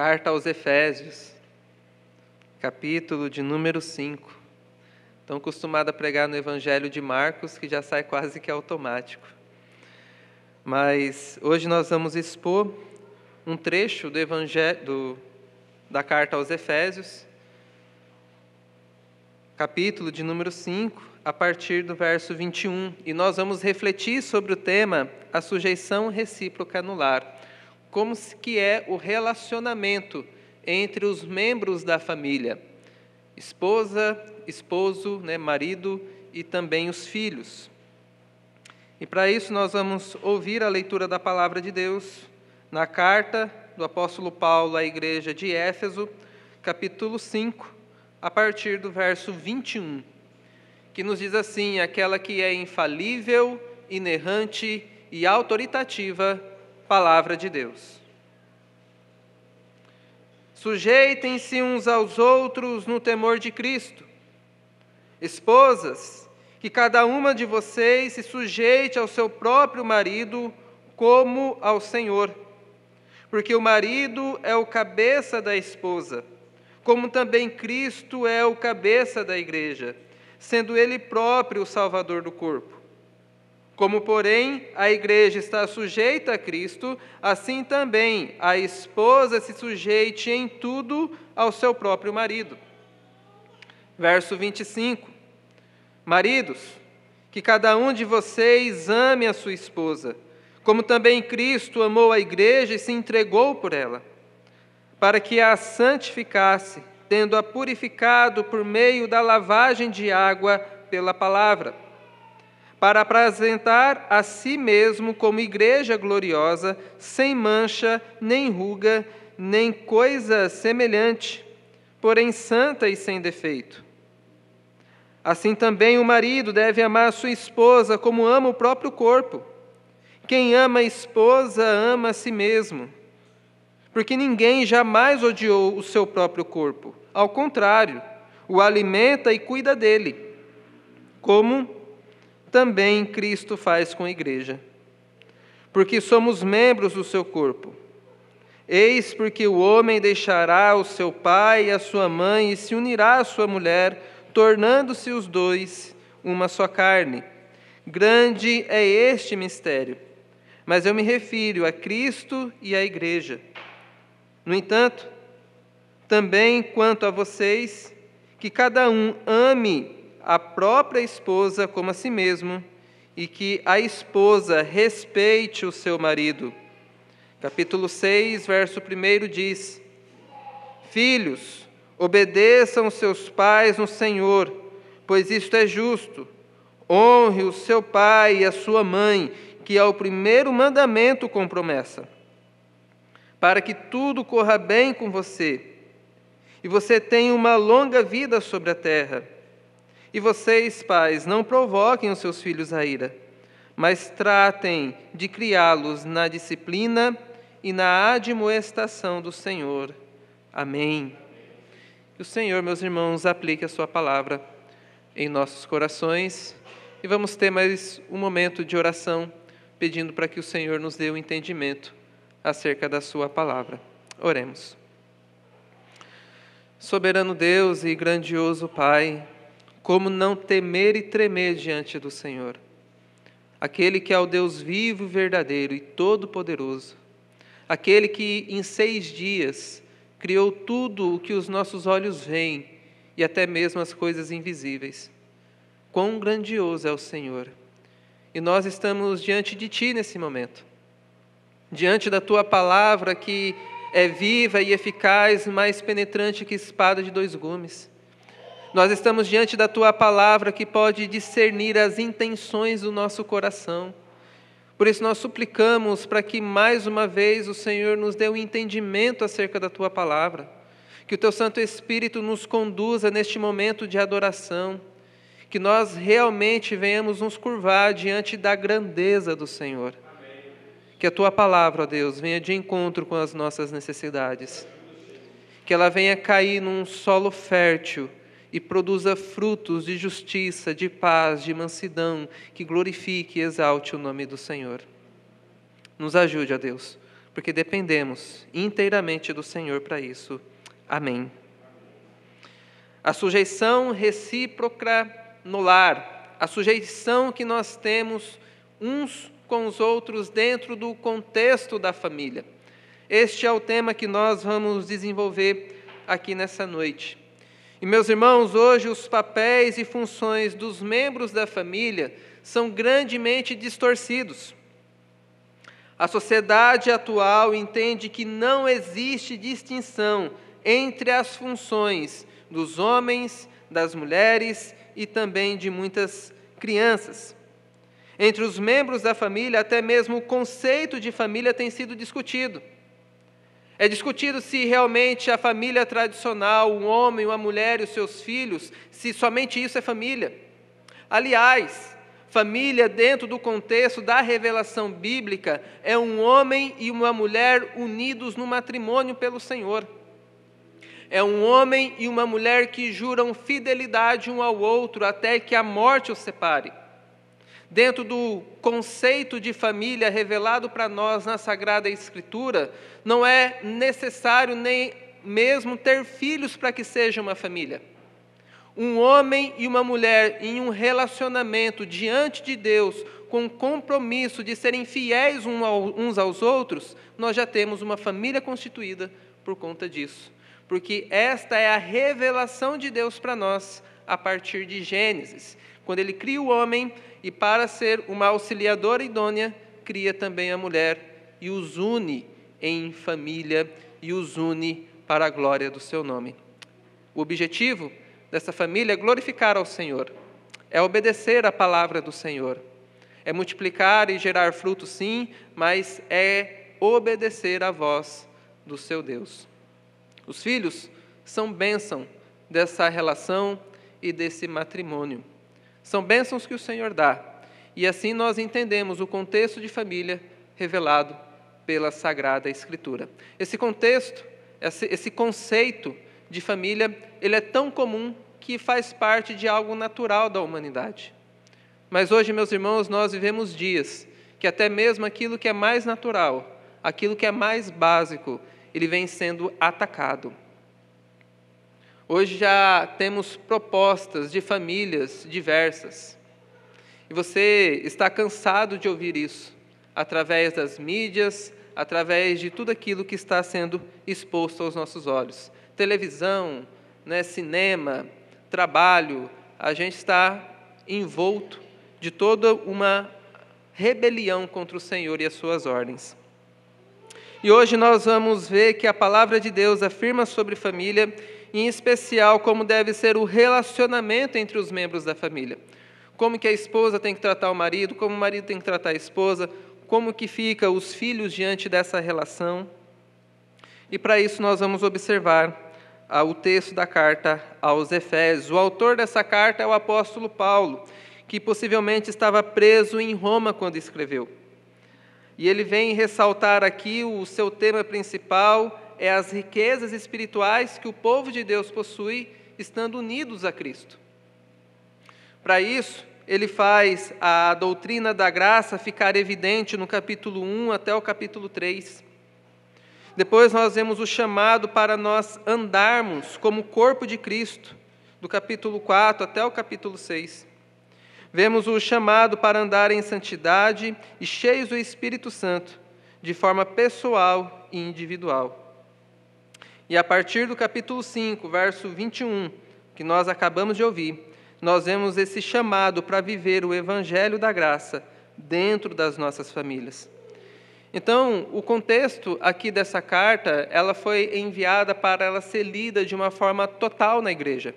Carta aos Efésios, capítulo de número 5. Estou acostumado a pregar no Evangelho de Marcos, que já sai quase que automático. Mas hoje nós vamos expor um trecho do Evangelho, da Carta aos Efésios, capítulo de número 5, a partir do verso 21. E nós vamos refletir sobre o tema a sujeição recíproca no lar. Como que é o relacionamento entre os membros da família, esposa, esposo, marido e também os filhos. E para isso nós vamos ouvir a leitura da palavra de Deus na carta do apóstolo Paulo à igreja de Éfeso, capítulo 5, a partir do verso 21, que nos diz assim: aquela que é infalível, inerrante e autoritativa palavra de Deus. Sujeitem-se uns aos outros no temor de Cristo. Esposas, que cada uma de vocês se sujeite ao seu próprio marido como ao Senhor. Porque o marido é o cabeça da esposa, como também Cristo é o cabeça da igreja, sendo ele próprio o Salvador do corpo. Como, porém, a igreja está sujeita a Cristo, assim também a esposa se sujeite em tudo ao seu próprio marido. Verso 25. Maridos, que cada um de vocês ame a sua esposa, como também Cristo amou a igreja e se entregou por ela, para que a santificasse, tendo-a purificado por meio da lavagem de água pela palavra, para apresentar a si mesmo como igreja gloriosa, sem mancha, nem ruga, nem coisa semelhante, porém santa e sem defeito. Assim também o marido deve amar a sua esposa como ama o próprio corpo. Quem ama a esposa ama a si mesmo, porque ninguém jamais odiou o seu próprio corpo. Ao contrário, o alimenta e cuida dele, como também Cristo faz com a igreja, porque somos membros do seu corpo. Eis porque o homem deixará o seu pai e a sua mãe e se unirá à sua mulher, tornando-se os dois uma só carne. Grande é este mistério, mas eu me refiro a Cristo e à igreja. No entanto, também quanto a vocês, que cada um ame a própria esposa como a si mesmo, e que a esposa respeite o seu marido. Capítulo 6, verso 1 diz: Filhos, obedeçam seus pais no Senhor, pois isto é justo. Honre o seu pai e a sua mãe, que é o primeiro mandamento com promessa, para que tudo corra bem com você, e você tenha uma longa vida sobre a terra. E vocês, pais, não provoquem os seus filhos à ira, mas tratem de criá-los na disciplina e na admoestação do Senhor. Amém. Que o Senhor, meus irmãos, aplique a sua palavra em nossos corações e vamos ter mais um momento de oração, pedindo para que o Senhor nos dê o entendimento acerca da sua palavra. Oremos. Soberano Deus e grandioso Pai, como não temer e tremer diante do Senhor, aquele que é o Deus vivo e verdadeiro e todo-poderoso, aquele que em 6 dias criou tudo o que os nossos olhos veem e até mesmo as coisas invisíveis. Quão grandioso é o Senhor! E nós estamos diante de Ti nesse momento, diante da Tua palavra que é viva e eficaz, mais penetrante que espada de 2 gumes. Nós estamos diante da Tua palavra que pode discernir as intenções do nosso coração. Por isso nós suplicamos para que mais uma vez o Senhor nos dê um entendimento acerca da Tua palavra, que o Teu Santo Espírito nos conduza neste momento de adoração, que nós realmente venhamos nos curvar diante da grandeza do Senhor. Amém. Que a Tua palavra, ó Deus, venha de encontro com as nossas necessidades, que ela venha cair num solo fértil e produza frutos de justiça, de paz, de mansidão, que glorifique e exalte o nome do Senhor. Nos ajude, ó Deus, porque dependemos inteiramente do Senhor para isso. Amém. A sujeição recíproca no lar, a sujeição que nós temos uns com os outros dentro do contexto da família. Este é o tema que nós vamos desenvolver aqui nessa noite. E, meus irmãos, hoje os papéis e funções dos membros da família são grandemente distorcidos. A sociedade atual entende que não existe distinção entre as funções dos homens, das mulheres e também de muitas crianças. Entre os membros da família, até mesmo o conceito de família tem sido discutido. É discutido se realmente a família tradicional, um homem, uma mulher e os seus filhos, se somente isso é família. Aliás, família dentro do contexto da revelação bíblica é um homem e uma mulher unidos no matrimônio pelo Senhor. É um homem e uma mulher que juram fidelidade um ao outro até que a morte os separe. Dentro do conceito de família revelado para nós na Sagrada Escritura, não é necessário nem mesmo ter filhos para que seja uma família. Um homem e uma mulher em um relacionamento diante de Deus, com o compromisso de serem fiéis uns aos outros, nós já temos uma família constituída por conta disso. Porque esta é a revelação de Deus para nós a partir de Gênesis, quando Ele cria o homem e, para ser uma auxiliadora idônea, cria também a mulher e os une em família e os une para a glória do seu nome. O objetivo dessa família é glorificar ao Senhor, é obedecer à palavra do Senhor, é multiplicar e gerar frutos, sim, mas é obedecer à voz do seu Deus. Os filhos são bênção dessa relação e desse matrimônio. São bênçãos que o Senhor dá. E assim nós entendemos o contexto de família revelado pela Sagrada Escritura. Esse contexto, esse conceito de família, ele é tão comum que faz parte de algo natural da humanidade. Mas hoje, meus irmãos, nós vivemos dias que até mesmo aquilo que é mais natural, aquilo que é mais básico, ele vem sendo atacado. Hoje já temos propostas de famílias diversas. E você está cansado de ouvir isso, através das mídias, através de tudo aquilo que está sendo exposto aos nossos olhos. Televisão, cinema, trabalho, a gente está envolto de toda uma rebelião contra o Senhor e as suas ordens. E hoje nós vamos ver que a palavra de Deus afirma sobre família, em especial como deve ser o relacionamento entre os membros da família. Como que a esposa tem que tratar o marido, como o marido tem que tratar a esposa, como que fica os filhos diante dessa relação. E para isso nós vamos observar o texto da carta aos Efésios. O autor dessa carta é o apóstolo Paulo, que possivelmente estava preso em Roma quando escreveu. E ele vem ressaltar aqui o seu tema principal, é as riquezas espirituais que o povo de Deus possui, estando unidos a Cristo. Para isso, ele faz a doutrina da graça ficar evidente no capítulo 1 até o capítulo 3. Depois nós vemos o chamado para nós andarmos como corpo de Cristo, do capítulo 4 até o capítulo 6. Vemos o chamado para andar em santidade e cheios do Espírito Santo, de forma pessoal e individual. E a partir do capítulo 5, verso 21, que nós acabamos de ouvir, nós vemos esse chamado para viver o Evangelho da Graça dentro das nossas famílias. Então, o contexto aqui dessa carta, ela foi enviada para ela ser lida de uma forma total na igreja.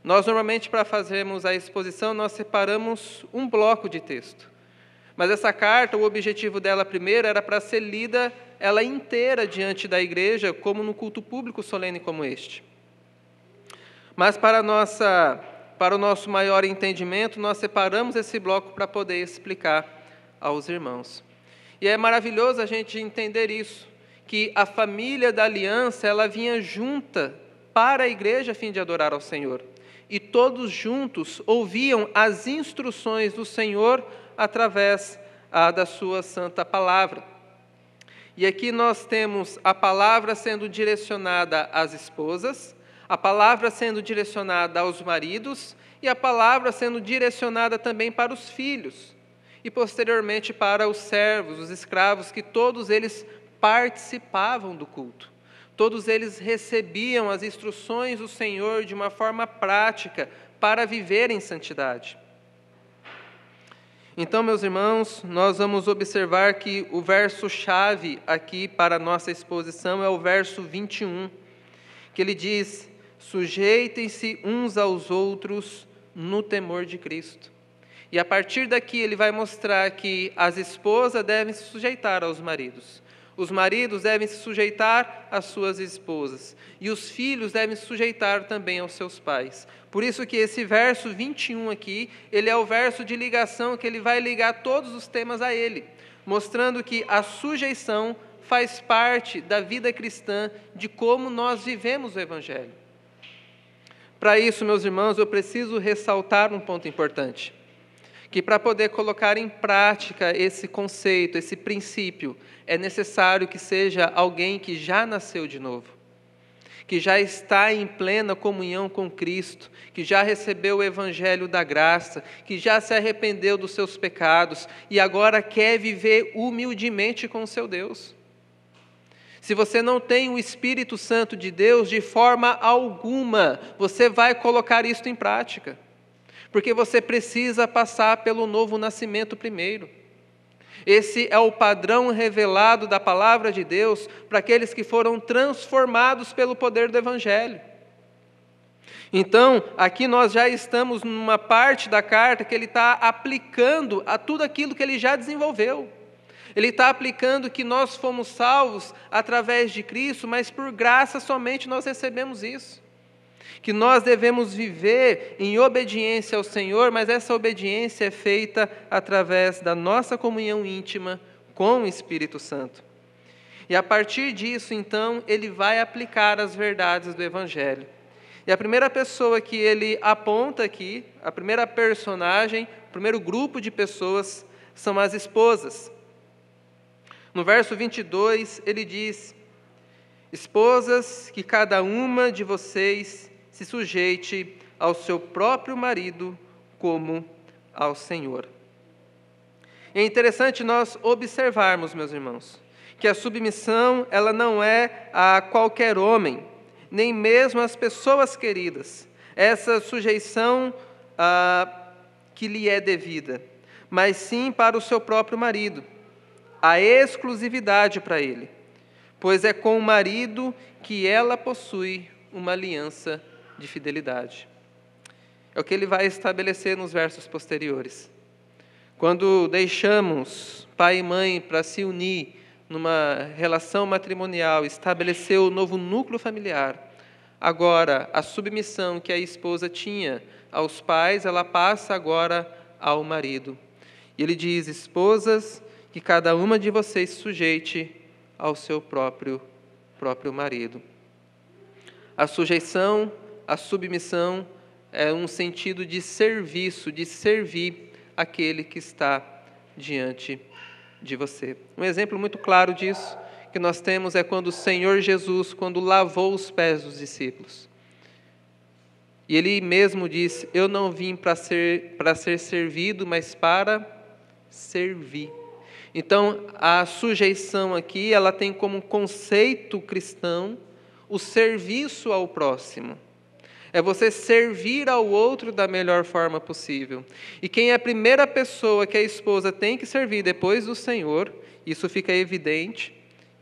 Nós, normalmente, para fazermos a exposição, nós separamos um bloco de texto. Mas essa carta, o objetivo dela primeiro era para ser lida ela inteira diante da igreja, como no culto público solene como este. Mas para o nosso maior entendimento, nós separamos esse bloco para poder explicar aos irmãos. E é maravilhoso a gente entender isso, que a família da aliança, ela vinha junta para a igreja a fim de adorar ao Senhor. E todos juntos ouviam as instruções do Senhor através da sua santa palavra. E aqui nós temos a palavra sendo direcionada às esposas, a palavra sendo direcionada aos maridos e a palavra sendo direcionada também para os filhos e posteriormente para os servos, os escravos, que todos eles participavam do culto. Todos eles recebiam as instruções do Senhor de uma forma prática para viver em santidade. Então, meus irmãos, nós vamos observar que o verso-chave aqui para a nossa exposição é o verso 21, que ele diz: sujeitem-se uns aos outros no temor de Cristo. E a partir daqui ele vai mostrar que as esposas devem se sujeitar aos maridos, os maridos devem se sujeitar às suas esposas, e os filhos devem se sujeitar também aos seus pais. Por isso que esse verso 21 aqui, ele é o verso de ligação que ele vai ligar todos os temas a ele, mostrando que a sujeição faz parte da vida cristã, de como nós vivemos o Evangelho. Para isso, meus irmãos, eu preciso ressaltar um ponto importante, que para poder colocar em prática esse conceito, esse princípio, é necessário que seja alguém que já nasceu de novo, que já está em plena comunhão com Cristo, que já recebeu o Evangelho da graça, que já se arrependeu dos seus pecados e agora quer viver humildemente com o seu Deus. Se você não tem o Espírito Santo de Deus, de forma alguma, você vai colocar isso em prática, porque você precisa passar pelo novo nascimento primeiro. Esse é o padrão revelado da palavra de Deus para aqueles que foram transformados pelo poder do Evangelho. Então, aqui nós já estamos numa parte da carta que ele está aplicando a tudo aquilo que ele já desenvolveu. Ele está aplicando que nós fomos salvos através de Cristo, mas por graça somente nós recebemos isso. Que nós devemos viver em obediência ao Senhor, mas essa obediência é feita através da nossa comunhão íntima com o Espírito Santo. E a partir disso, então, ele vai aplicar as verdades do Evangelho. E a primeira pessoa que ele aponta aqui, a primeira personagem, o primeiro grupo de pessoas, são as esposas. No verso 22, ele diz: esposas, que cada uma de vocês se sujeite ao seu próprio marido como ao Senhor. É interessante nós observarmos, meus irmãos, que a submissão ela não é a qualquer homem, nem mesmo às pessoas queridas. Essa sujeição que lhe é devida, mas sim para o seu próprio marido. A exclusividade para ele, pois é com o marido que ela possui uma aliança de fidelidade. É o que ele vai estabelecer nos versos posteriores. Quando deixamos pai e mãe para se unir numa relação matrimonial, estabelecer o novo núcleo familiar, agora a submissão que a esposa tinha aos pais, ela passa agora ao marido. E ele diz: esposas, que cada uma de vocês se sujeite ao seu próprio marido. A sujeição, a submissão é um sentido de serviço, de servir aquele que está diante de você. Um exemplo muito claro disso que nós temos é quando o Senhor Jesus, quando lavou os pés dos discípulos. E ele mesmo disse: eu não vim para ser servido, mas para servir. Então, a sujeição aqui, ela tem como conceito cristão o serviço ao próximo. É você servir ao outro da melhor forma possível. E quem é a primeira pessoa que a esposa tem que servir depois do Senhor, isso fica evidente,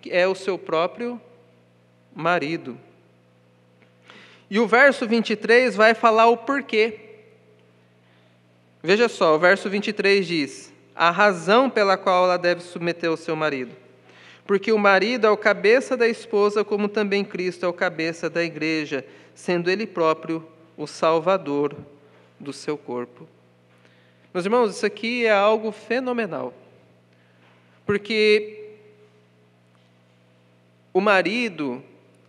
que é o seu próprio marido. E o verso 23 vai falar o porquê. Veja só, o verso 23 diz: a razão pela qual ela deve submeter ao seu marido. Porque o marido é o cabeça da esposa, como também Cristo é o cabeça da igreja, sendo ele próprio o salvador do seu corpo. Meus irmãos, isso aqui é algo fenomenal. Porque o marido,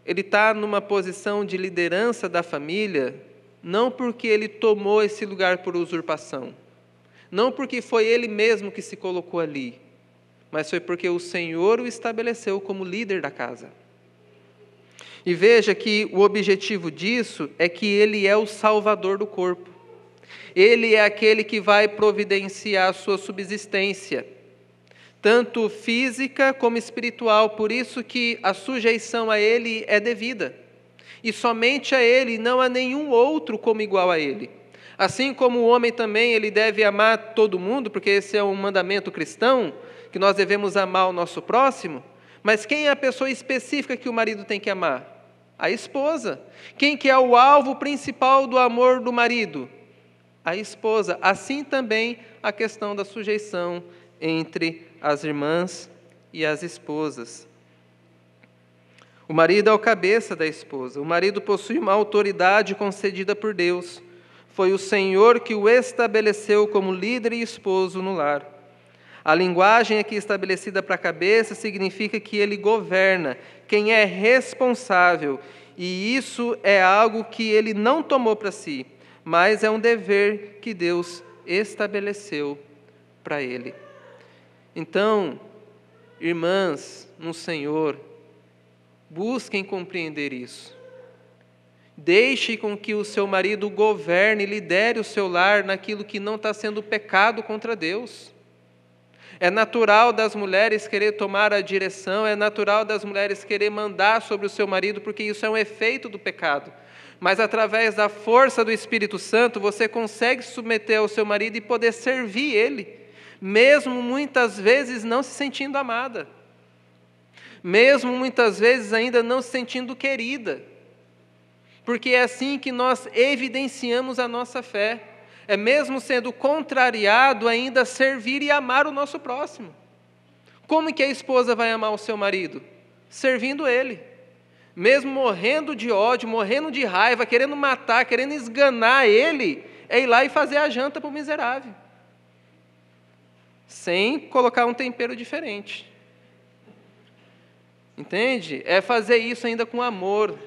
ele está numa posição de liderança da família, não porque ele tomou esse lugar por usurpação, não porque foi ele mesmo que se colocou ali, mas foi porque o Senhor o estabeleceu como líder da casa. E veja que o objetivo disso é que ele é o salvador do corpo. Ele é aquele que vai providenciar a sua subsistência, tanto física como espiritual. Por isso que a sujeição a ele é devida. E somente a ele, não a nenhum outro como igual a ele. Assim como o homem também, ele deve amar todo mundo, porque esse é um mandamento cristão, que nós devemos amar o nosso próximo. Mas quem é a pessoa específica que o marido tem que amar? A esposa. Quem que é o alvo principal do amor do marido? A esposa. Assim também a questão da sujeição entre as irmãs e as esposas. O marido é o cabeça da esposa. O marido possui uma autoridade concedida por Deus. Foi o Senhor que o estabeleceu como líder e esposo no lar. A linguagem aqui estabelecida para a cabeça significa que ele governa, quem é responsável, e isso é algo que ele não tomou para si, mas é um dever que Deus estabeleceu para ele. Então, irmãs no Senhor, busquem compreender isso. Deixe com que o seu marido governe, lidere o seu lar naquilo que não está sendo pecado contra Deus. É natural das mulheres querer tomar a direção, é natural das mulheres querer mandar sobre o seu marido, porque isso é um efeito do pecado. Mas através da força do Espírito Santo, você consegue submeter ao seu marido e poder servir ele, mesmo muitas vezes não se sentindo amada, mesmo muitas vezes ainda não se sentindo querida, porque é assim que nós evidenciamos a nossa fé. É mesmo sendo contrariado ainda servir e amar o nosso próximo. Como que a esposa vai amar o seu marido? Servindo ele. Mesmo morrendo de ódio, morrendo de raiva, querendo matar, querendo esganar ele, é ir lá e fazer a janta para o miserável. Sem colocar um tempero diferente. Entende? É fazer isso ainda com amor.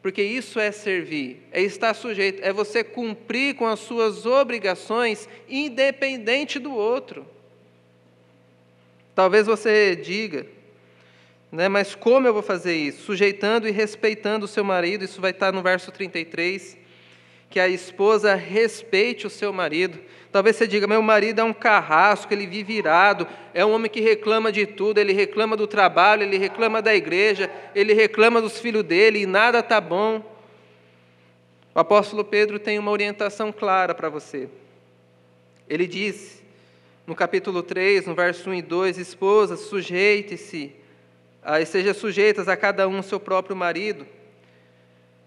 Porque isso é servir, é estar sujeito, é você cumprir com as suas obrigações independente do outro. Talvez você diga, mas como eu vou fazer isso? Sujeitando e respeitando o seu marido, isso vai estar no verso 33, que a esposa respeite o seu marido. Talvez você diga, meu marido é um carrasco, ele vive irado, é um homem que reclama de tudo, ele reclama do trabalho, ele reclama da igreja, ele reclama dos filhos dele e nada está bom. O apóstolo Pedro tem uma orientação clara para você. Ele diz, no capítulo 3, no verso 1 e 2, esposas, sujeite-se, seja sujeitas a cada um seu próprio marido,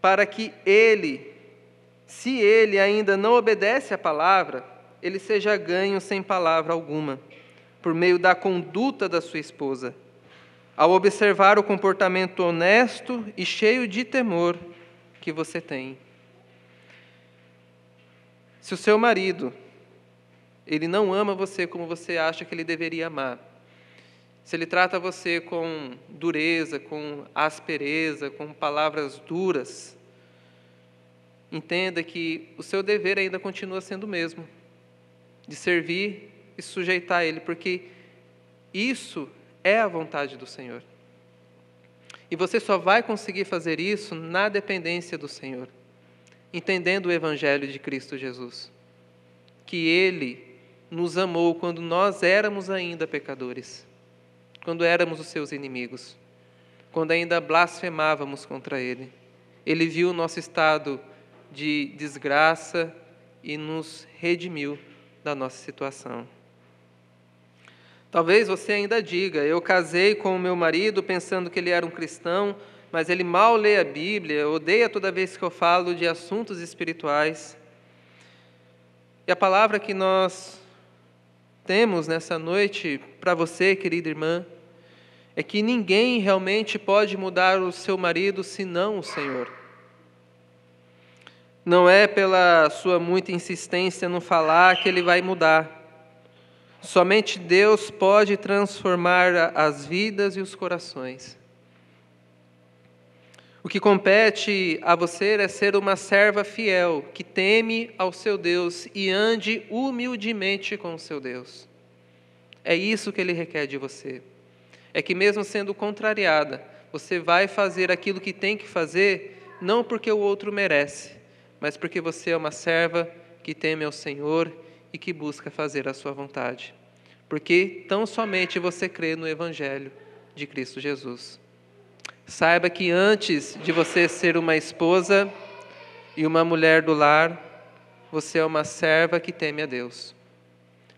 para que ele, se ele ainda não obedece à palavra, ele seja ganho sem palavra alguma, por meio da conduta da sua esposa, ao observar o comportamento honesto e cheio de temor que você tem. Se o seu marido, ele não ama você como você acha que ele deveria amar, se ele trata você com dureza, com aspereza, com palavras duras, entenda que o seu dever ainda continua sendo o mesmo, de servir e sujeitar a Ele, porque isso é a vontade do Senhor. E você só vai conseguir fazer isso na dependência do Senhor, entendendo o Evangelho de Cristo Jesus, que Ele nos amou quando nós éramos ainda pecadores, quando éramos os seus inimigos, quando ainda blasfemávamos contra Ele. Ele viu o nosso estado de desgraça e nos redimiu da nossa situação. Talvez você ainda diga, eu casei com o meu marido pensando que ele era um cristão, mas ele mal lê a Bíblia, odeia toda vez que eu falo de assuntos espirituais. E a palavra que nós temos nessa noite para você, querida irmã, é que ninguém realmente pode mudar o seu marido senão o Senhor. Não é pela sua muita insistência no falar que ele vai mudar. Somente Deus pode transformar as vidas e os corações. O que compete a você é ser uma serva fiel, que teme ao seu Deus e ande humildemente com o seu Deus. É isso que Ele requer de você. É que mesmo sendo contrariada, você vai fazer aquilo que tem que fazer, não porque o outro merece, mas porque você é uma serva que teme ao Senhor e que busca fazer a sua vontade. Porque tão somente você crê no Evangelho de Cristo Jesus. Saiba que antes de você ser uma esposa e uma mulher do lar, você é uma serva que teme a Deus.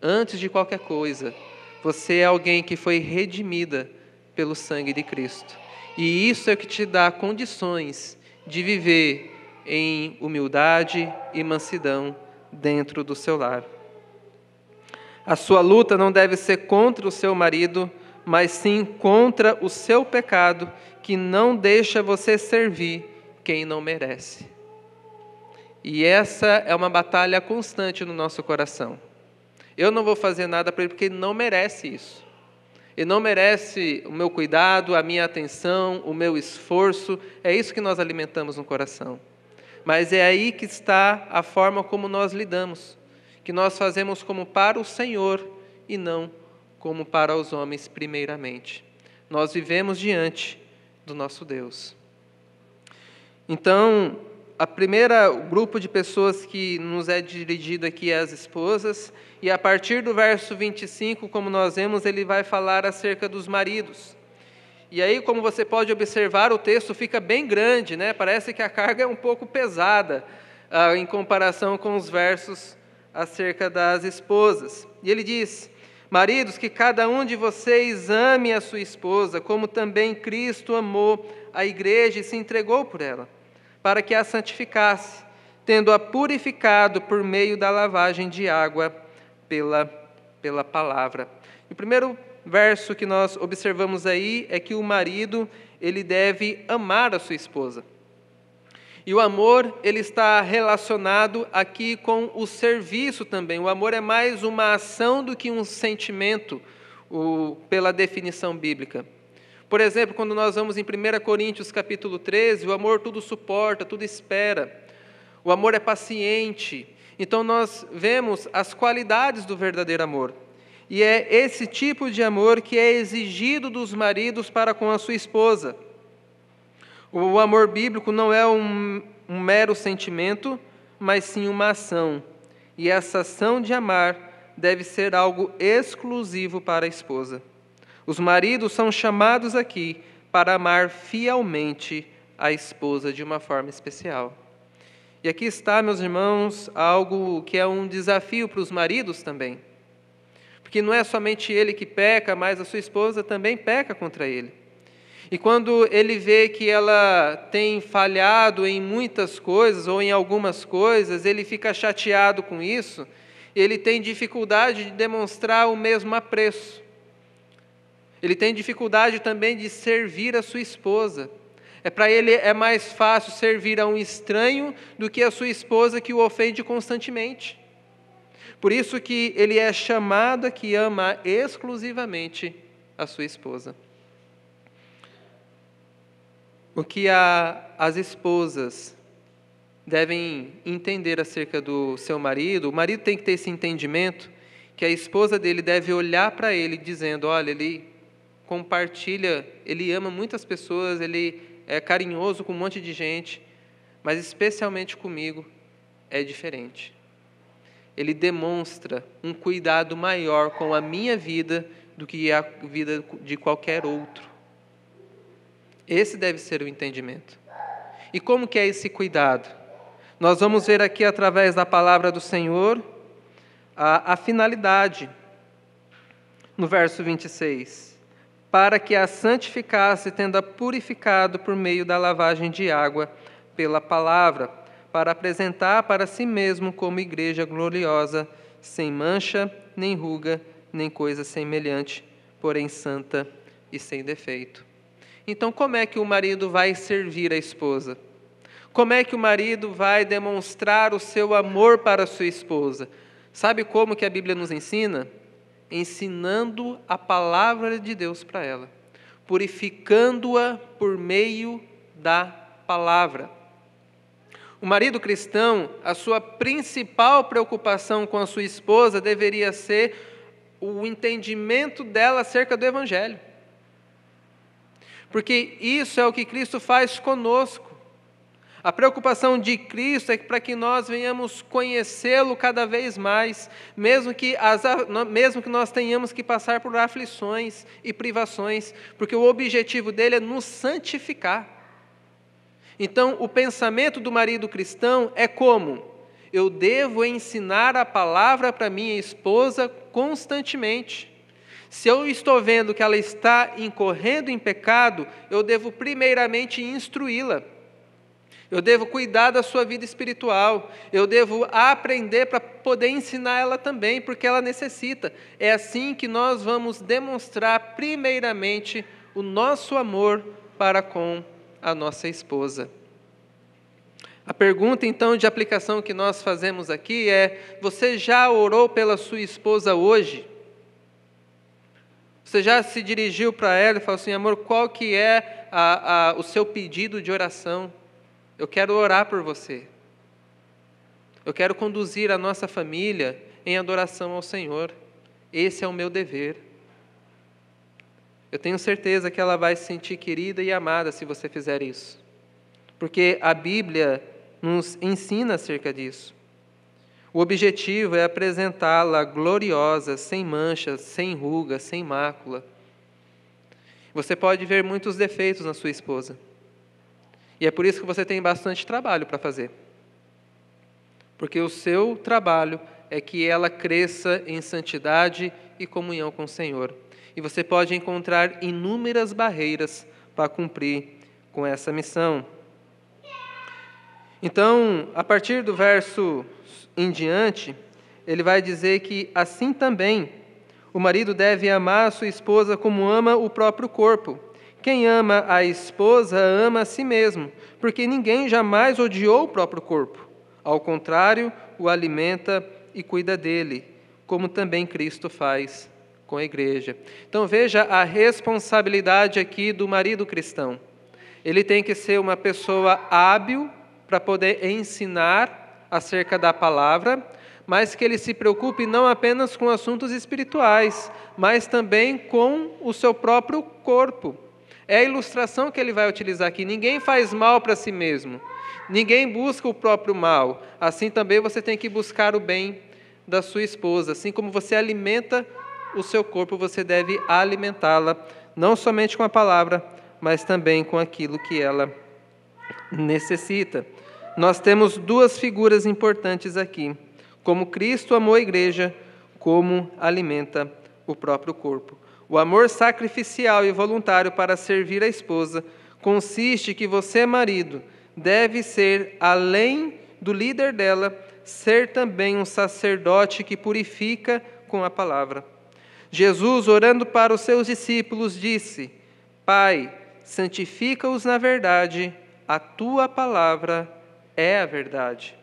Antes de qualquer coisa, você é alguém que foi redimida pelo sangue de Cristo. E isso é o que te dá condições de viver em humildade e mansidão dentro do seu lar. A sua luta não deve ser contra o seu marido, mas sim contra o seu pecado, que não deixa você servir quem não merece. E essa é uma batalha constante no nosso coração. Eu não vou fazer nada para ele porque ele não merece isso. Ele não merece o meu cuidado, a minha atenção, o meu esforço. É isso que nós alimentamos no coração. Mas é aí que está a forma como nós lidamos, que nós fazemos como para o Senhor e não como para os homens primeiramente. Nós vivemos diante do nosso Deus. Então, o grupo de pessoas que nos é dirigido aqui é as esposas, e a partir do verso 25, como nós vemos, ele vai falar acerca dos maridos. E aí, como você pode observar, o texto fica bem grande, né? Parece que a carga é um pouco pesada em comparação com os versos acerca das esposas. E ele diz: maridos, que cada um de vocês ame a sua esposa, como também Cristo amou a igreja e se entregou por ela, para que a santificasse, tendo-a purificado por meio da lavagem de água pela palavra. O primeiro verso que nós observamos aí é que o marido, ele deve amar a sua esposa. E o amor, ele está relacionado aqui com o serviço também. O amor é mais uma ação do que um sentimento, pela definição bíblica. Por exemplo, quando nós vamos em 1 Coríntios capítulo 13, o amor tudo suporta, tudo espera. O amor é paciente. Então nós vemos as qualidades do verdadeiro amor. E é esse tipo de amor que é exigido dos maridos para com a sua esposa. O amor bíblico não é um mero sentimento, mas sim uma ação. E essa ação de amar deve ser algo exclusivo para a esposa. Os maridos são chamados aqui para amar fielmente a esposa de uma forma especial. E aqui está, meus irmãos, algo que é um desafio para os maridos também. Porque não é somente ele que peca, mas a sua esposa também peca contra ele. E quando ele vê que ela tem falhado em muitas coisas ou em algumas coisas, ele fica chateado com isso, ele tem dificuldade de demonstrar o mesmo apreço. Ele tem dificuldade também de servir a sua esposa. Para ele é mais fácil servir a um estranho do que a sua esposa que o ofende constantemente. Por isso que ele é chamado aqui a amar exclusivamente a sua esposa. O que as esposas devem entender acerca do seu marido, o marido tem que ter esse entendimento que a esposa dele deve olhar para ele dizendo: olha, ele compartilha, ele ama muitas pessoas, ele é carinhoso com um monte de gente, mas especialmente comigo é diferente. Ele demonstra um cuidado maior com a minha vida do que a vida de qualquer outro. Esse deve ser o entendimento. E como que é esse cuidado? Nós vamos ver aqui através da palavra do Senhor a finalidade. No verso 26. Para que a santificasse, tendo-a purificado por meio da lavagem de água pela palavra, para apresentar para si mesmo como igreja gloriosa, sem mancha, nem ruga, nem coisa semelhante, porém santa e sem defeito. Então, como é que o marido vai servir a esposa? Como é que o marido vai demonstrar o seu amor para a sua esposa? Sabe como que a Bíblia nos ensina? Ensinando a palavra de Deus para ela, purificando-a por meio da palavra. O marido cristão, a sua principal preocupação com a sua esposa deveria ser o entendimento dela acerca do Evangelho. Porque isso é o que Cristo faz conosco. A preocupação de Cristo é para que nós venhamos conhecê-lo cada vez mais, mesmo que nós tenhamos que passar por aflições e privações, porque o objetivo dele é nos santificar. Então, o pensamento do marido cristão é como? Eu devo ensinar a palavra para minha esposa constantemente. Se eu estou vendo que ela está incorrendo em pecado, eu devo primeiramente instruí-la. Eu devo cuidar da sua vida espiritual. Eu devo aprender para poder ensinar ela também, porque ela necessita. É assim que nós vamos demonstrar primeiramente o nosso amor para com a nossa esposa. A pergunta, então, de aplicação que nós fazemos aqui é: você já orou pela sua esposa hoje? Você já se dirigiu para ela e falou assim: amor, qual que é o seu pedido de oração? Eu quero orar por você. Eu quero conduzir a nossa família em adoração ao Senhor. Esse é o meu dever. Eu tenho certeza que ela vai se sentir querida e amada se você fizer isso. Porque a Bíblia nos ensina acerca disso. O objetivo é apresentá-la gloriosa, sem manchas, sem rugas, sem mácula. Você pode ver muitos defeitos na sua esposa. E é por isso que você tem bastante trabalho para fazer. Porque o seu trabalho é que ela cresça em santidade e comunhão com o Senhor. E você pode encontrar inúmeras barreiras para cumprir com essa missão. Então, a partir do verso em diante, ele vai dizer que assim também o marido deve amar a sua esposa como ama o próprio corpo. Quem ama a esposa ama a si mesmo, porque ninguém jamais odiou o próprio corpo. Ao contrário, o alimenta e cuida dele, como também Cristo faz com a igreja. Então veja a responsabilidade aqui do marido cristão. Ele tem que ser uma pessoa hábil para poder ensinar acerca da palavra, mas que ele se preocupe não apenas com assuntos espirituais, mas também com o seu próprio corpo. É a ilustração que ele vai utilizar aqui. Ninguém faz mal para si mesmo. Ninguém busca o próprio mal. Assim também você tem que buscar o bem da sua esposa. Assim como você alimenta o seu corpo, você deve alimentá-la, não somente com a palavra, mas também com aquilo que ela necessita. Nós temos duas figuras importantes aqui. Como Cristo amou a igreja, como alimenta o próprio corpo. O amor sacrificial e voluntário para servir a esposa consiste que você, marido, deve ser, além do líder dela, ser também um sacerdote que purifica com a palavra. Jesus, orando para os seus discípulos, disse: Pai, santifica-os na verdade, a tua palavra é a verdade.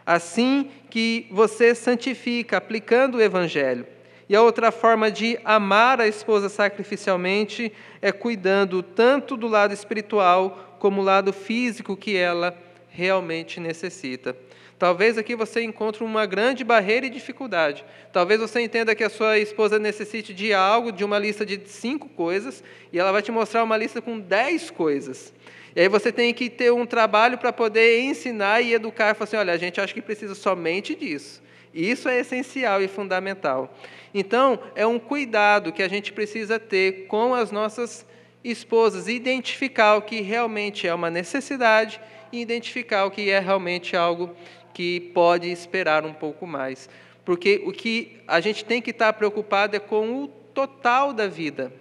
Assim que você santifica, aplicando o Evangelho. E a outra forma de amar a esposa sacrificialmente é cuidando tanto do lado espiritual como do lado físico que ela realmente necessita. Talvez aqui você encontre uma grande barreira e dificuldade. Talvez você entenda que a sua esposa necessite de algo, de uma lista de 5 coisas, e ela vai te mostrar uma lista com 10 coisas. E aí você tem que ter um trabalho para poder ensinar e educar. Falar assim, olha, a gente acha que precisa somente disso. Isso é essencial e fundamental. Então, é um cuidado que a gente precisa ter com as nossas esposas, identificar o que realmente é uma necessidade e identificar o que é realmente algo que pode esperar um pouco mais. Porque o que a gente tem que estar preocupado é com o total da vida.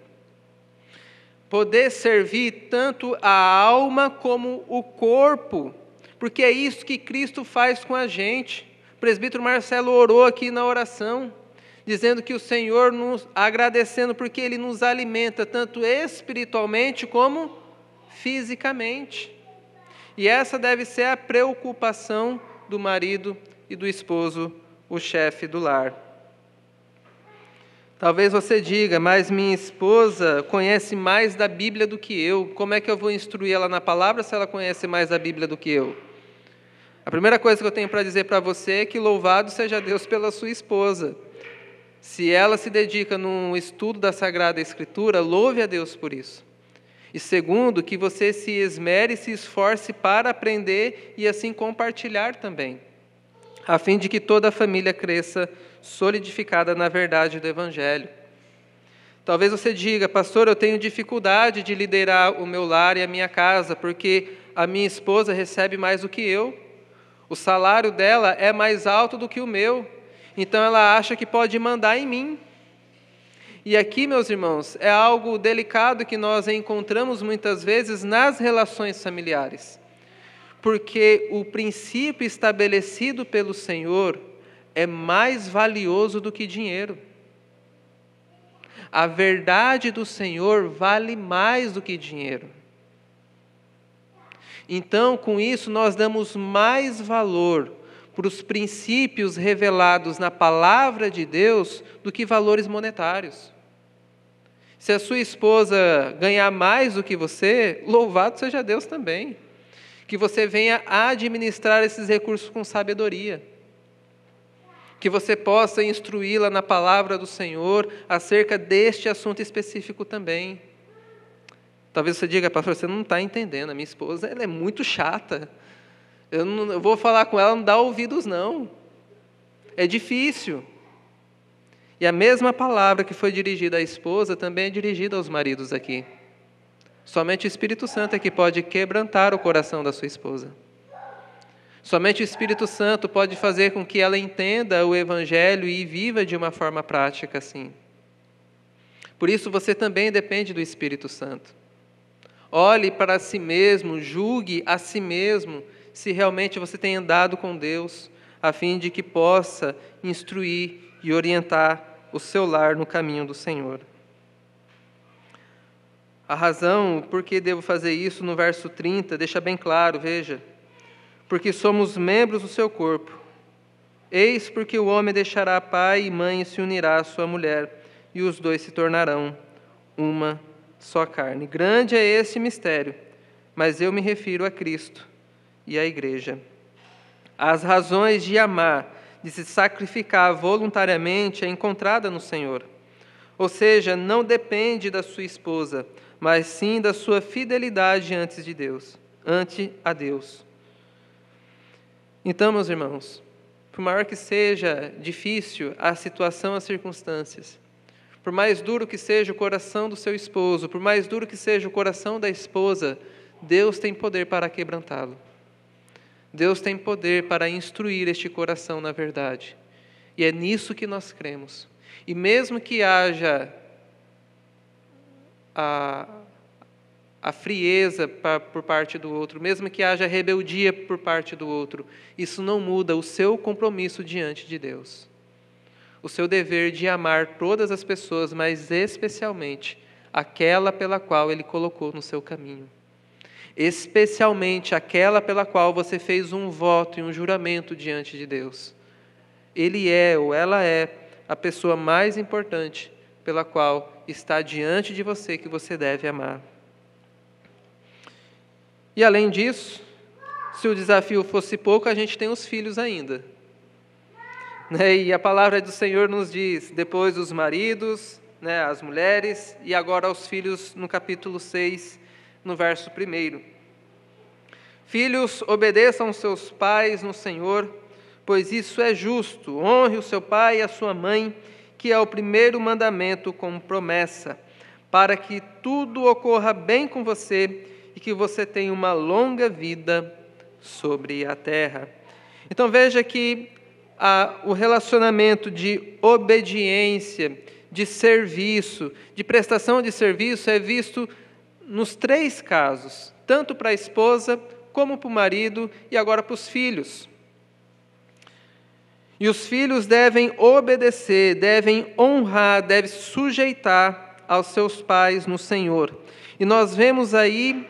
Poder servir tanto a alma como o corpo, porque é isso que Cristo faz com a gente. O presbítero Marcelo orou aqui na oração, dizendo que o Senhor nos agradecendo porque Ele nos alimenta tanto espiritualmente como fisicamente. E essa deve ser a preocupação do marido e do esposo, o chefe do lar. Talvez você diga, mas minha esposa conhece mais da Bíblia do que eu. Como é que eu vou instruir ela na palavra se ela conhece mais da Bíblia do que eu? A primeira coisa que eu tenho para dizer para você é que louvado seja Deus pela sua esposa. Se ela se dedica no estudo da Sagrada Escritura, louve a Deus por isso. E segundo, que você se esmere e se esforce para aprender e assim compartilhar também, a fim de que toda a família cresça solidificada na verdade do Evangelho. Talvez você diga: pastor, eu tenho dificuldade de liderar o meu lar e a minha casa, porque a minha esposa recebe mais do que eu, o salário dela é mais alto do que o meu, então ela acha que pode mandar em mim. E aqui, meus irmãos, é algo delicado que nós encontramos muitas vezes nas relações familiares, porque o princípio estabelecido pelo Senhor é mais valioso do que dinheiro. A verdade do Senhor vale mais do que dinheiro. Então, com isso, nós damos mais valor para os princípios revelados na palavra de Deus do que valores monetários. Se a sua esposa ganhar mais do que você, louvado seja Deus também. Que você venha administrar esses recursos com sabedoria. Que você possa instruí-la na palavra do Senhor acerca deste assunto específico também. Talvez você diga: pastor, você não está entendendo, a minha esposa ela é muito chata. Eu vou falar com ela, não dá ouvidos não. É difícil. E a mesma palavra que foi dirigida à esposa também é dirigida aos maridos aqui. Somente o Espírito Santo é que pode quebrantar o coração da sua esposa. Somente o Espírito Santo pode fazer com que ela entenda o Evangelho e viva de uma forma prática assim. Por isso você também depende do Espírito Santo. Olhe para si mesmo, julgue a si mesmo se realmente você tem andado com Deus, a fim de que possa instruir e orientar o seu lar no caminho do Senhor. A razão por que devo fazer isso no verso 30 deixa bem claro, veja. Porque somos membros do seu corpo. Eis porque o homem deixará pai e mãe e se unirá à sua mulher, e os dois se tornarão uma só carne. Grande é esse mistério, mas eu me refiro a Cristo e à igreja. As razões de amar, de se sacrificar voluntariamente, é encontrada no Senhor. Ou seja, não depende da sua esposa, mas sim da sua fidelidade ante a Deus. Então, meus irmãos, por maior que seja difícil a situação, as circunstâncias, por mais duro que seja o coração do seu esposo, por mais duro que seja o coração da esposa, Deus tem poder para quebrantá-lo. Deus tem poder para instruir este coração na verdade. E é nisso que nós cremos. E mesmo que haja a frieza por parte do outro, mesmo que haja rebeldia por parte do outro, isso não muda o seu compromisso diante de Deus. O seu dever de amar todas as pessoas, mas especialmente aquela pela qual Ele colocou no seu caminho. Especialmente aquela pela qual você fez um voto e um juramento diante de Deus. Ele é ou ela é a pessoa mais importante pela qual está diante de você que você deve amar. E além disso, se o desafio fosse pouco, a gente tem os filhos ainda. E a palavra do Senhor nos diz, depois os maridos, as mulheres, e agora os filhos no capítulo 6, no verso 1. Filhos, obedeçam seus pais no Senhor, pois isso é justo. Honre o seu pai e a sua mãe, que é o primeiro mandamento com promessa, para que tudo ocorra bem com você e que você tenha uma longa vida sobre a terra. Então veja que o relacionamento de obediência, de serviço, de prestação de serviço é visto nos 3 casos, tanto para a esposa, como para o marido e agora para os filhos. E os filhos devem obedecer, devem honrar, devem sujeitar aos seus pais no Senhor. E nós vemos aí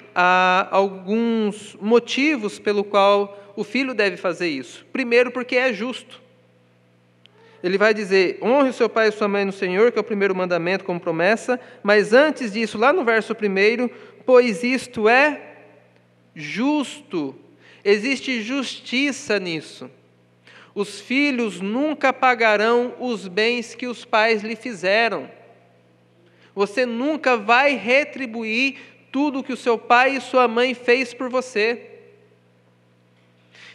alguns motivos pelo qual o filho deve fazer isso. Primeiro, porque é justo. Ele vai dizer, honre o seu pai e sua mãe no Senhor, que é o primeiro mandamento como promessa, mas antes disso, lá no verso 1, pois isto é justo. Existe justiça nisso. Os filhos nunca pagarão os bens que os pais lhe fizeram. Você nunca vai retribuir tudo que o seu pai e sua mãe fez por você.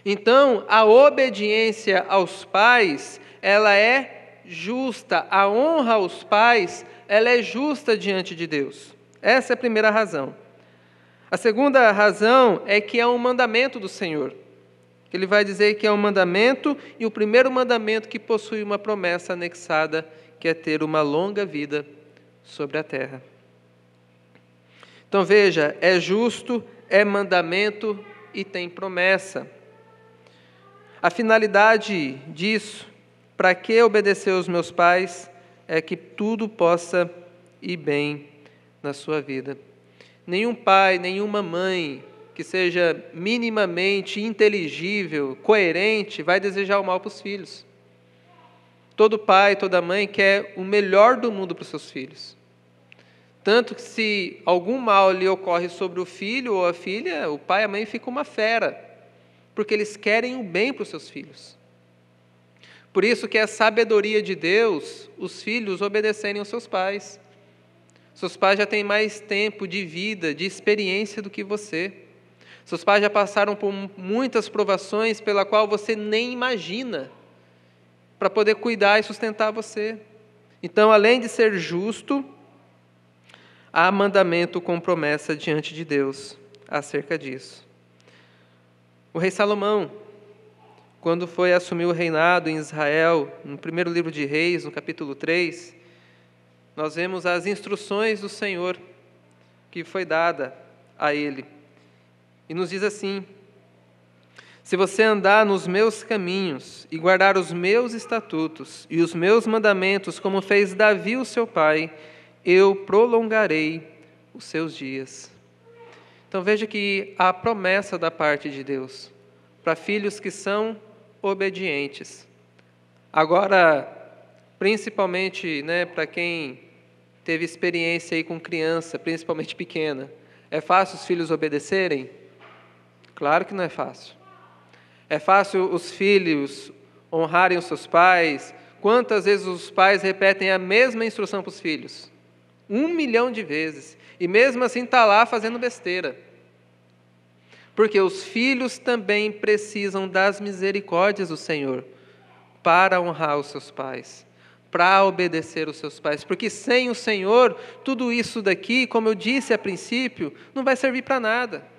Então, a obediência aos pais, ela é justa. A honra aos pais, ela é justa diante de Deus. Essa é a primeira razão. A segunda razão é que é um mandamento do Senhor. Ele vai dizer que é um mandamento, e o primeiro mandamento que possui uma promessa anexada, que é ter uma longa vida sobre a terra. Então veja, é justo, é mandamento e tem promessa. A finalidade disso, para que obedecer aos meus pais, é que tudo possa ir bem na sua vida. Nenhum pai, nenhuma mãe que seja minimamente inteligível, coerente, vai desejar o mal para os filhos. Todo pai, toda mãe quer o melhor do mundo para os seus filhos. Tanto que se algum mal lhe ocorre sobre o filho ou a filha, o pai e a mãe ficam uma fera, porque eles querem o bem para os seus filhos. Por isso que é a sabedoria de Deus, os filhos obedecerem aos seus pais. Seus pais já têm mais tempo de vida, de experiência do que você. Seus pais já passaram por muitas provações pela qual você nem imagina, para poder cuidar e sustentar você. Então, além de ser justo, há mandamento com promessa diante de Deus acerca disso. O rei Salomão, quando foi assumir o reinado em Israel, no primeiro livro de Reis, no capítulo 3, nós vemos as instruções do Senhor que foi dada a ele. E nos diz assim: se você andar nos meus caminhos e guardar os meus estatutos e os meus mandamentos, como fez Davi, o seu pai, eu prolongarei os seus dias. Então veja que há promessa da parte de Deus para filhos que são obedientes. Agora, principalmente, para quem teve experiência aí com criança, principalmente pequena, é fácil os filhos obedecerem? Claro que não é fácil. É fácil os filhos honrarem os seus pais? Quantas vezes os pais repetem a mesma instrução para os filhos? 1 milhão de vezes. E mesmo assim está lá fazendo besteira. Porque os filhos também precisam das misericórdias do Senhor para honrar os seus pais, para obedecer os seus pais. Porque sem o Senhor, tudo isso daqui, como eu disse a princípio, não vai servir para nada.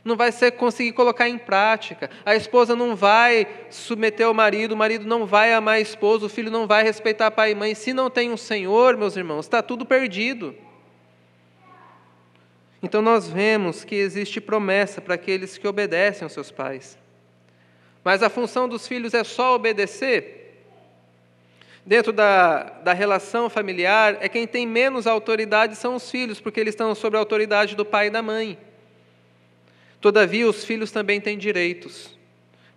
Não vai conseguir colocar em prática. A esposa não vai submeter o marido não vai amar a esposa, o filho não vai respeitar pai e mãe. Se não tem um Senhor, meus irmãos, está tudo perdido. Então nós vemos que existe promessa para aqueles que obedecem aos seus pais. Mas a função dos filhos é só obedecer? Dentro da relação familiar, quem tem menos autoridade são os filhos, porque eles estão sob a autoridade do pai e da mãe. Todavia, os filhos também têm direitos,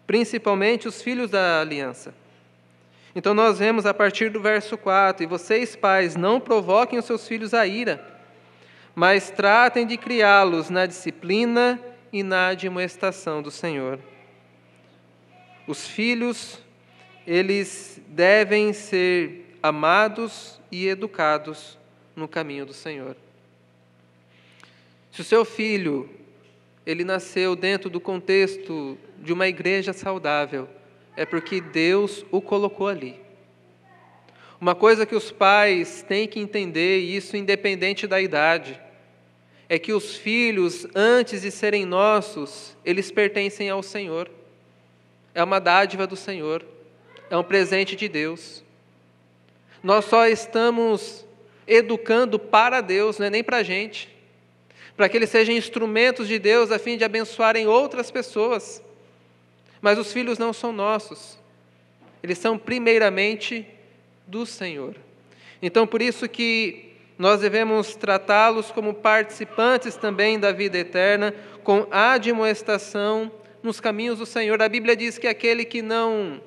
principalmente os filhos da aliança. Então nós vemos a partir do verso 4, e vocês pais não provoquem os seus filhos à ira, mas tratem de criá-los na disciplina e na admoestação do Senhor. Os filhos, eles devem ser amados e educados no caminho do Senhor. Se o seu filho, ele nasceu dentro do contexto de uma igreja saudável, é porque Deus o colocou ali. Uma coisa que os pais têm que entender, e isso independente da idade, é que os filhos, antes de serem nossos, eles pertencem ao Senhor. É uma dádiva do Senhor, é um presente de Deus. Nós só estamos educando para Deus, não é nem para a gente, para que eles sejam instrumentos de Deus a fim de abençoarem outras pessoas. Mas os filhos não são nossos, eles são primeiramente do Senhor. Então, por isso que nós devemos tratá-los como participantes também da vida eterna, com admoestação nos caminhos do Senhor. A Bíblia diz que aquele que não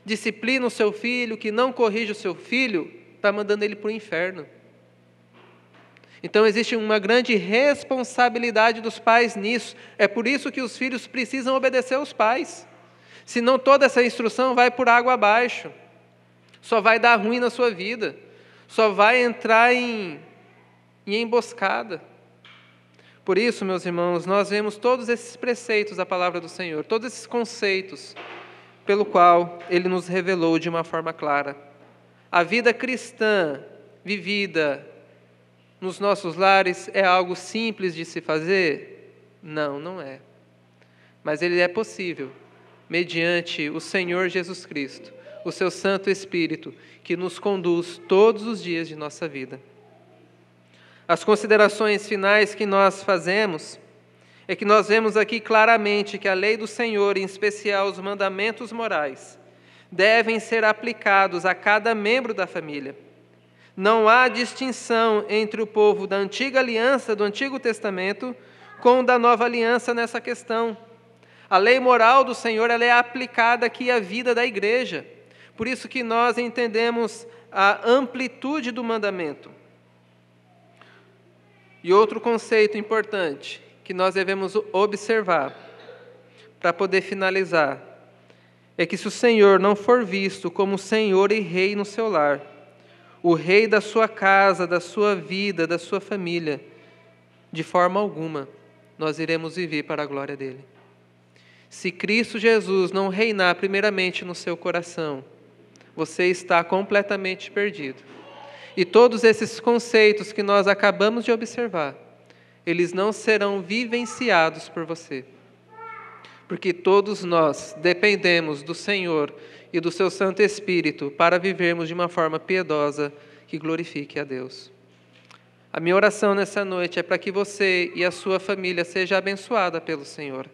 disciplina o seu filho, que não corrige o seu filho, está mandando ele para o inferno. Então existe uma grande responsabilidade dos pais nisso. É por isso que os filhos precisam obedecer aos pais. Senão toda essa instrução vai por água abaixo, só vai dar ruim na sua vida, só vai entrar em emboscada. Por isso, meus irmãos, nós vemos todos esses preceitos da palavra do Senhor, todos esses conceitos pelo qual Ele nos revelou de uma forma clara. A vida cristã vivida nos nossos lares é algo simples de se fazer? Não, não é. Mas ele é possível, mediante o Senhor Jesus Cristo, o seu Santo Espírito, que nos conduz todos os dias de nossa vida. As considerações finais que nós fazemos é que nós vemos aqui claramente que a lei do Senhor, em especial os mandamentos morais, devem ser aplicados a cada membro da família. Não há distinção entre o povo da antiga aliança, do Antigo Testamento, com o da nova aliança nessa questão. A lei moral do Senhor, ela é aplicada aqui à vida da igreja. Por isso que nós entendemos a amplitude do mandamento. E outro conceito importante que nós devemos observar, para poder finalizar, é que se o Senhor não for visto como Senhor e Rei no seu lar, o Rei da sua casa, da sua vida, da sua família, de forma alguma nós iremos viver para a glória dele. Se Cristo Jesus não reinar primeiramente no seu coração, você está completamente perdido. E todos esses conceitos que nós acabamos de observar, eles não serão vivenciados por você. Porque todos nós dependemos do Senhor e do seu Santo Espírito para vivermos de uma forma piedosa que glorifique a Deus. A minha oração nessa noite é para que você e a sua família seja abençoada pelo Senhor.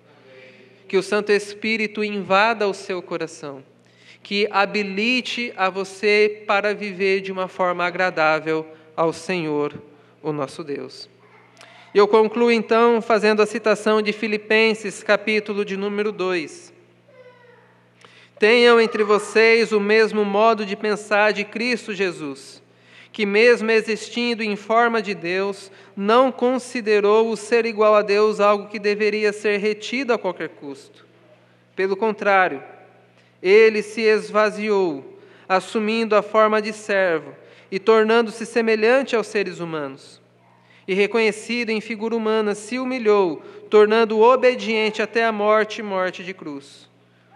Que o Santo Espírito invada o seu coração, que habilite a você para viver de uma forma agradável ao Senhor, o nosso Deus. E eu concluo então fazendo a citação de Filipenses, capítulo de número 2. Tenham entre vocês o mesmo modo de pensar de Cristo Jesus, que mesmo existindo em forma de Deus, não considerou o ser igual a Deus algo que deveria ser retido a qualquer custo. Pelo contrário, ele se esvaziou, assumindo a forma de servo e tornando-se semelhante aos seres humanos. E reconhecido em figura humana, se humilhou, tornando-o obediente até a morte e morte de cruz.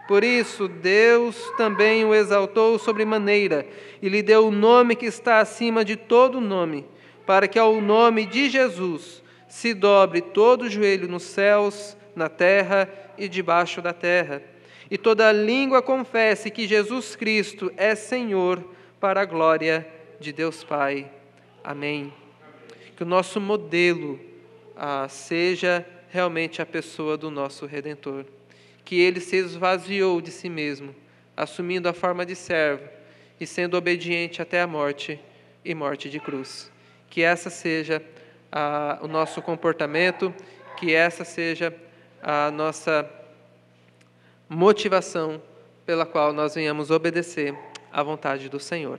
Por isso, Deus também o exaltou sobremaneira e lhe deu o nome que está acima de todo nome, para que ao nome de Jesus se dobre todo o joelho nos céus, na terra e debaixo da terra, e toda língua confesse que Jesus Cristo é Senhor, para a glória de Deus Pai. Amém. Que o nosso modelo seja realmente a pessoa do nosso Redentor. Que ele se esvaziou de si mesmo, assumindo a forma de servo e sendo obediente até a morte e morte de cruz. Que essa seja o nosso comportamento, que essa seja a nossa motivação pela qual nós venhamos obedecer à vontade do Senhor.